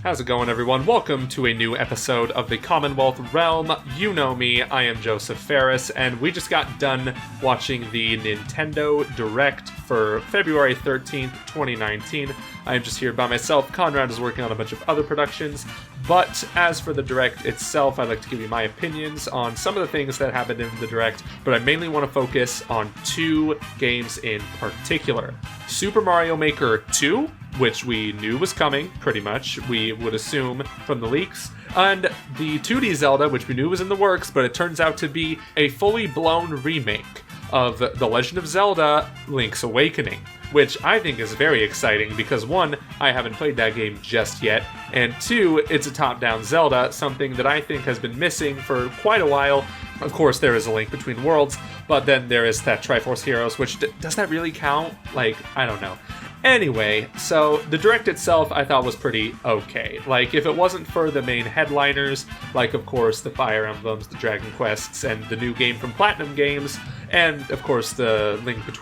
How's it going, everyone? Welcome to a new episode of the Commonwealth Realm. You know me, I am Joseph Ferris, and we just got done watching the Nintendo Direct for February 13th, 2019. I am just here by myself. Conrad is working on a bunch of other productions, but as for the Direct itself, I'd like to give you my opinions on some of the things that happened in the Direct, but I mainly want to focus on two games in particular. Super Mario Maker 2, which we knew was coming, pretty much, we would assume from the leaks, and the 2D Zelda, which we knew was in the works, but it turns out to be a fully blown remake of The Legend of Zelda Link's Awakening, which I think is very exciting because one, I haven't played that game just yet, and two, it's a top-down Zelda, something that I think has been missing for quite a while. Of course, there is a Link Between Worlds, but then there is that Triforce Heroes, which does that really count? Like, I don't know. Anyway, so the Direct itself I thought was pretty okay. Like, if it wasn't for the main headliners, like of course the Fire Emblems, the Dragon Quests, and the new game from Platinum Games, and of course the Link to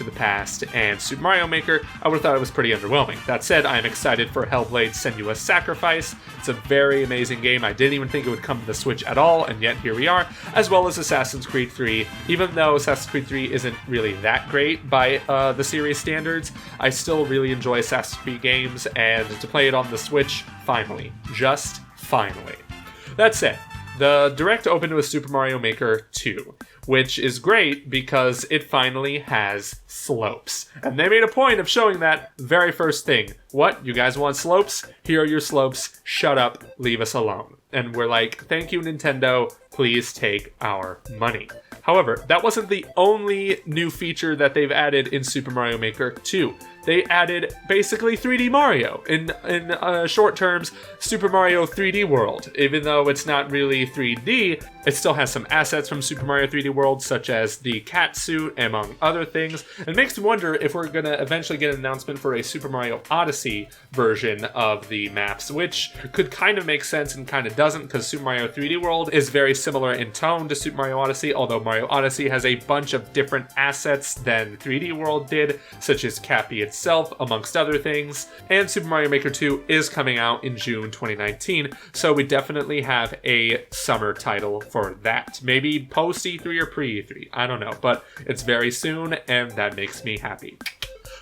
the Past and Super Mario Maker, I would have thought it was pretty underwhelming. That said, I am excited for Hellblade: Senua's Sacrifice. It's a very amazing game. I didn't even think it would come to the Switch at all, and yet here we are, as well as Assassin's Creed 3. Even though Assassin's Creed 3 isn't really that great by the series standards, I still really enjoy Assassin's Creed games, and to play it on the Switch, finally. Just finally. That said, the Direct opened with Super Mario Maker 2, which is great because it finally has slopes. And they made a point of showing that very first thing. What? You guys want slopes? Here are your slopes. Shut up. Leave us alone. And we're like, thank you, Nintendo. Please take our money. However, that wasn't the only new feature that they've added in Super Mario Maker 2. They added basically 3D Mario. In short terms, Super Mario 3D World. Even though it's not really 3D, it still has some assets from Super Mario 3D World, such as the cat suit, among other things. It makes me wonder if we're going to eventually get an announcement for a Super Mario Odyssey version of the maps, which could kind of make sense and kind of doesn't, because Super Mario 3D World is very similar in tone to Super Mario Odyssey, although Mario Odyssey has a bunch of different assets than 3D World did, such as Cappy itself, amongst other things. And Super Mario Maker 2 is coming out in June 2019, so we definitely have a summer title for that. Maybe post E3 or pre-E3, I don't know, but it's very soon, and that makes me happy.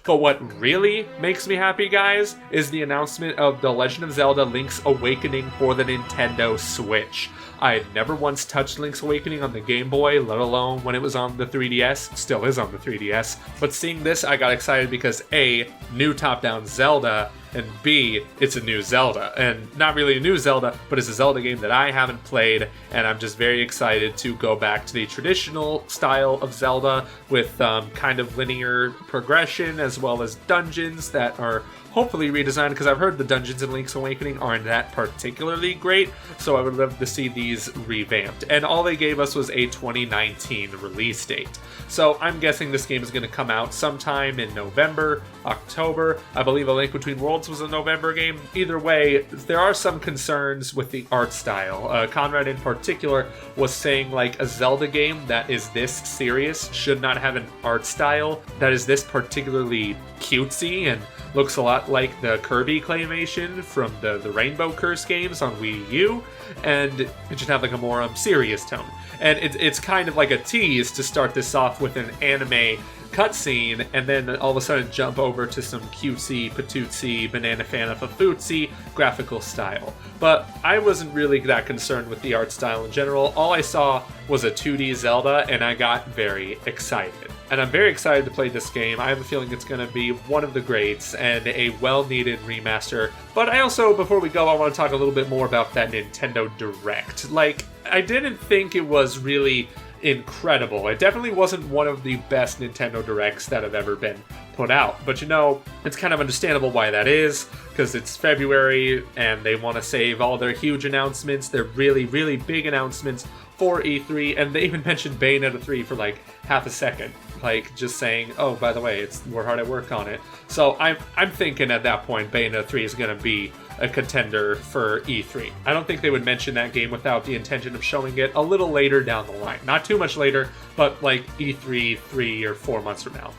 But what really makes me happy, guys, is the announcement of The Legend of Zelda Link's Awakening for the Nintendo Switch. I had never once touched Link's Awakening on the Game Boy, let alone when it was on the 3DS. Still is on the 3DS. But seeing this, I got excited because A, new top-down Zelda, and B, it's a new Zelda. And not really a new Zelda, but it's a Zelda game that I haven't played, and I'm just very excited to go back to the traditional style of Zelda with kind of linear progression, as well as dungeons that are hopefully redesigned, because I've heard the dungeons in Link's Awakening aren't that particularly great, so I would love to see these revamped. And all they gave us was a 2019 release date. So I'm guessing this game is going to come out sometime in November, October. I believe A Link Between Worlds was a November game. Either way, there are some concerns with the art style. Conrad in particular was saying like a Zelda game that is this serious should not have an art style that is this particularly cutesy and looks a lot like the Kirby claymation from the Rainbow Curse games on Wii U, and it should have like a more serious tone. And it's kind of like a tease to start this off with an anime cutscene, and then all of a sudden jump over to some cutesy, patootsy, banana fana fafootsie graphical style. But I wasn't really that concerned with the art style in general. All I saw was a 2D Zelda, and I got very excited. And I'm very excited to play this game. I have a feeling it's going to be one of the greats and a well-needed remaster. But I also, before we go, I want to talk a little bit more about that Nintendo Direct. Like, I didn't think it was really incredible. It definitely wasn't one of the best Nintendo Directs that have ever been put out. But you know, it's kind of understandable why that is, because it's February and they want to save all their huge announcements, their really, really big announcements for E3, and they even mentioned Bayonetta 3 for like half a second. Like, just saying, oh, by the way, we're hard at work on it. So I'm thinking at that point, Bayonetta 3 is going to be a contender for E3. I don't think they would mention that game without the intention of showing it a little later down the line. Not too much later, but like E3 3 or 4 months from now.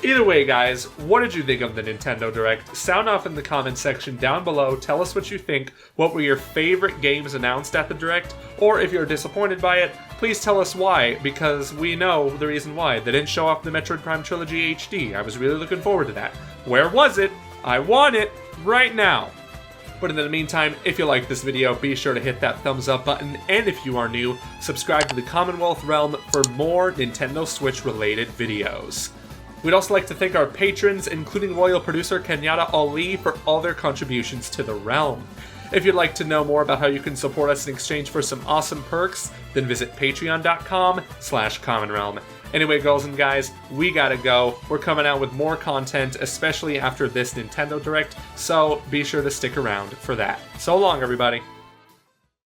Either way, guys, what did you think of the Nintendo Direct? Sound off in the comment section down below. Tell us what you think. What were your favorite games announced at the Direct? Or if you're disappointed by it, please tell us why, because we know the reason why. They didn't show off the Metroid Prime Trilogy HD. I was really looking forward to that. Where was it? I want it right now. But in the meantime, if you like this video, be sure to hit that thumbs up button, and if you are new, subscribe to the Commonwealth realm for more Nintendo Switch related videos. We'd also like to thank our patrons, including royal producer Kenyatta Ali, for all their contributions to the realm. If you'd like to know more about how you can support us in exchange for some awesome perks, then visit patreon.com/commonrealm. Anyway, girls and guys, we gotta go. We're coming out with more content, especially after this Nintendo Direct, so be sure to stick around for that. So long, everybody.